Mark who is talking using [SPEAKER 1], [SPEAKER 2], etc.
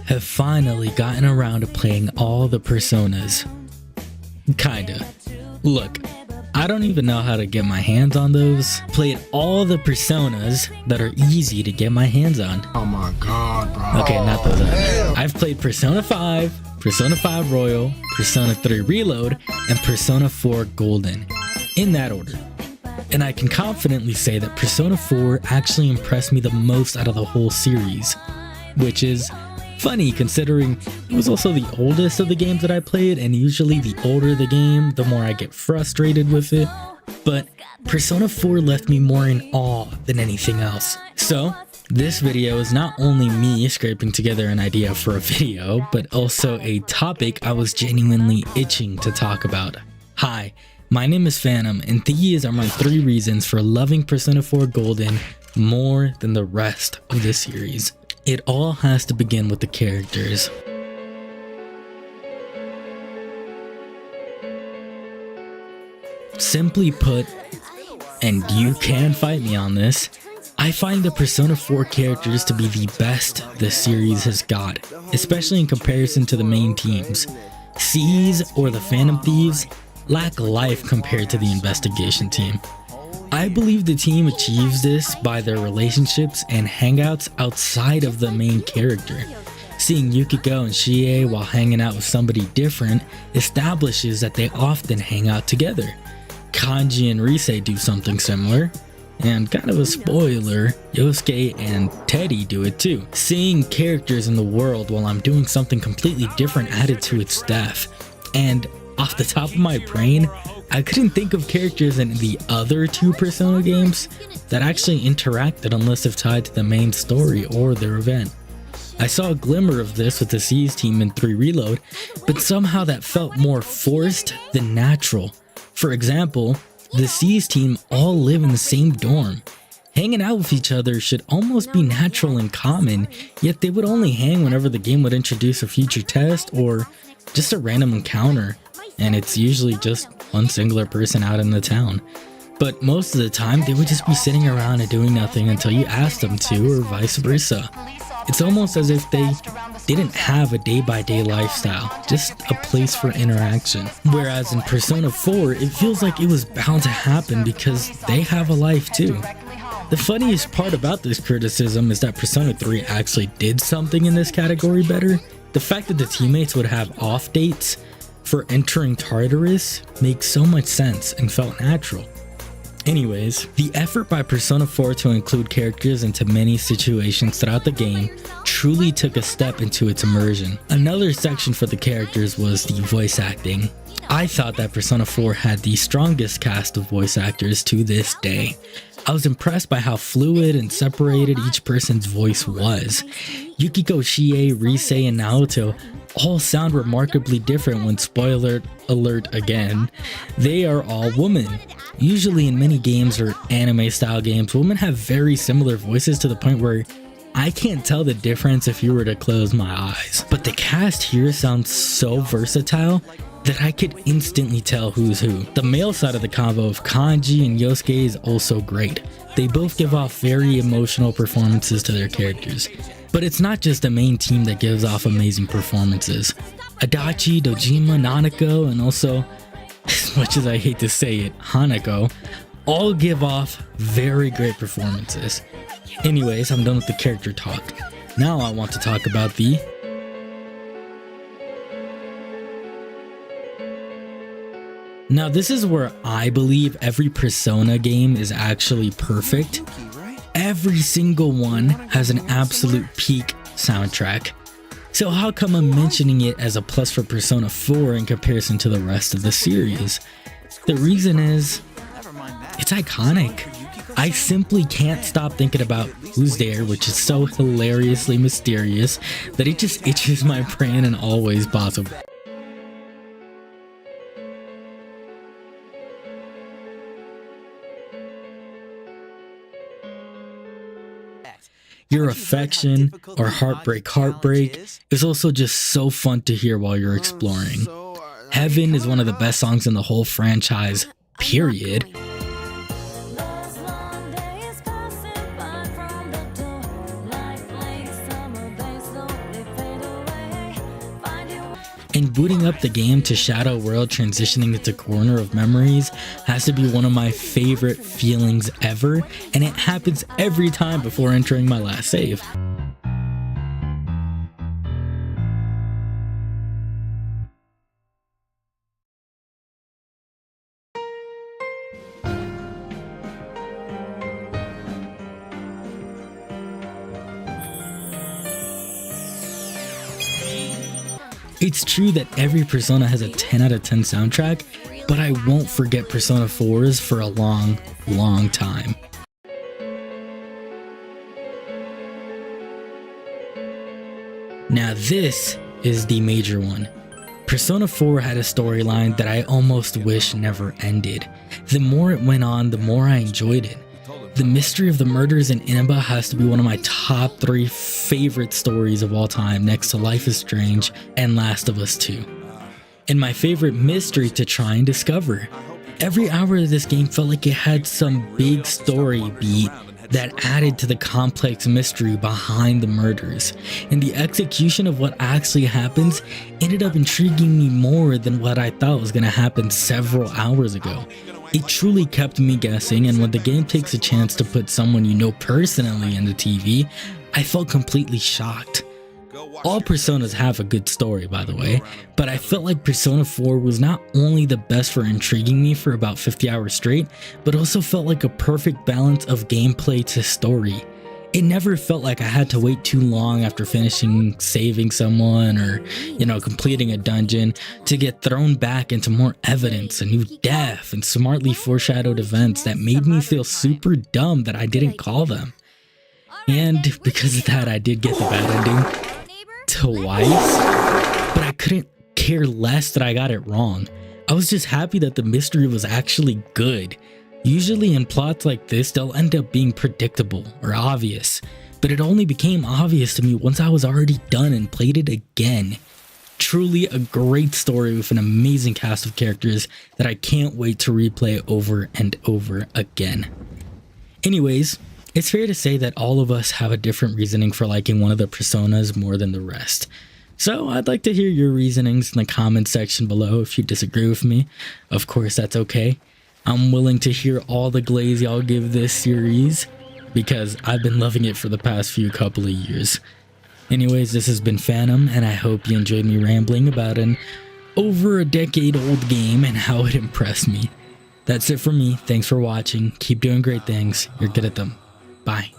[SPEAKER 1] have finally gotten around to playing all the Personas. Kinda. Look, I don't even know how to get my hands on those. Played all the Personas that are easy to get my hands on.
[SPEAKER 2] Oh my god, bro.
[SPEAKER 1] Okay, not those. I've played Persona 5, Persona 5 Royal, Persona 3 Reload, and Persona 4 Golden, in that order. And I can confidently say that Persona 4 actually impressed me the most out of the whole series, which is funny considering it was also the oldest of the games that I played, and usually the older the game, the more I get frustrated with it. But Persona 4 left me more in awe than anything else. So this video is not only me scraping together an idea for a video, but also a topic I was genuinely itching to talk about. Hi, my name is Phantom, and these are my 3 reasons for loving Persona 4 Golden more than the rest of the series. It all has to begin with the characters. Simply put, and you can fight me on this, I find the Persona 4 characters to be the best the series has got, especially in comparison to the main teams. C's or the Phantom Thieves lack life compared to the investigation team. I believe the team achieves this by their relationships and hangouts outside of the main character. Seeing Yukiko and Chie while hanging out with somebody different establishes that they often hang out together. Kanji and Rise do something similar, and kind of a spoiler, Yosuke and Teddy do it too. Seeing characters in the world while I'm doing something completely different added to its depth. And off the top of my brain, I couldn't think of characters in the other 2 Persona games that actually interacted unless if tied to the main story or their event. I saw a glimmer of this with the C's team in 3 Reload, but somehow that felt more forced than natural. For example, the C's team all live in the same dorm. Hanging out with each other should almost be natural and common, yet they would only hang whenever the game would introduce a future test or just a random encounter, and it's usually just one singular person out in the town. But most of the time they would just be sitting around and doing nothing until you asked them to, or vice versa. It's almost as if they didn't have a day-by-day lifestyle, just a place for interaction. Whereas in Persona 4, it feels like it was bound to happen because they have a life too. The funniest part about this criticism is that Persona 3 actually did something in this category better. The fact that the teammates would have off dates for entering Tartarus makes so much sense and felt natural. Anyways, the effort by Persona 4 to include characters into many situations throughout the game truly took a step into its immersion. Another section for the characters was the voice acting. I thought that Persona 4 had the strongest cast of voice actors to this day. I was impressed by how fluid and separated each person's voice was. Yukiko, Chie, Rise, and Naoto all sound remarkably different when, spoiler alert again, they are all women. Usually in many games or anime style games, women have very similar voices to the point where I can't tell the difference if you were to close my eyes. But the cast here sounds so versatile that I could instantly tell who's who. The male side of the combo of Kanji and Yosuke is also great. They both give off very emotional performances to their characters. But it's not just the main team that gives off amazing performances. Adachi, Dojima, Nanako, and also, as much as I hate to say it, Hanako, all give off very great performances. Anyways, I'm done with the character talk. Now I want to talk about the Now this is where I believe every Persona game is actually perfect. Every single one has an absolute peak soundtrack. So how come I'm mentioning it as a plus for Persona 4 in comparison to the rest of the series? The reason is, it's iconic. I simply can't stop thinking about Who's There, which is so hilariously mysterious that it just itches my brain in all ways possible. Your Affection or Heartbreak is also just so fun to hear while you're exploring. Heaven is one of the best songs in the whole franchise, period. And booting up the game to Shadow World transitioning into Corner of Memories has to be one of my favorite feelings ever, and it happens every time before entering my last save. It's true that every Persona has a 10 out of 10 soundtrack, but I won't forget Persona 4's for a long, long time. Now this is the major one. Persona 4 had a storyline that I almost wish never ended. The more it went on, the more I enjoyed it. The mystery of the murders in Inaba has to be one of my top 3 favorite stories of all time, next to Life is Strange and Last of Us 2. And my favorite mystery to try and discover. Every hour of this game felt like it had some big story beat that added to the complex mystery behind the murders, and the execution of what actually happens ended up intriguing me more than what I thought was going to happen several hours ago. It truly kept me guessing, and when the game takes a chance to put someone you know personally in the TV, I felt completely shocked. All Personas have a good story, by the way, but I felt like Persona 4 was not only the best for intriguing me for about 50 hours straight, but also felt like a perfect balance of gameplay to story. It never felt like I had to wait too long after finishing saving someone or, completing a dungeon to get thrown back into more evidence, a new death, and smartly foreshadowed events that made me feel super dumb that I didn't call them. And because of that, I did get the bad ending twice, but I couldn't care less that I got it wrong. I was just happy that the mystery was actually good. Usually in plots like this, they'll end up being predictable or obvious, but it only became obvious to me once I was already done and played it again. Truly a great story with an amazing cast of characters that I can't wait to replay over and over again. Anyways, it's fair to say that all of us have a different reasoning for liking one of the Personas more than the rest. So I'd like to hear your reasonings in the comment section below if you disagree with me. Of course, that's okay. I'm willing to hear all the glaze y'all give this series, because I've been loving it for the past few couple of years. Anyways, this has been Phantom, and I hope you enjoyed me rambling about an over a decade old game and how it impressed me. That's it for me. Thanks for watching. Keep doing great things. You're good at them. Bye.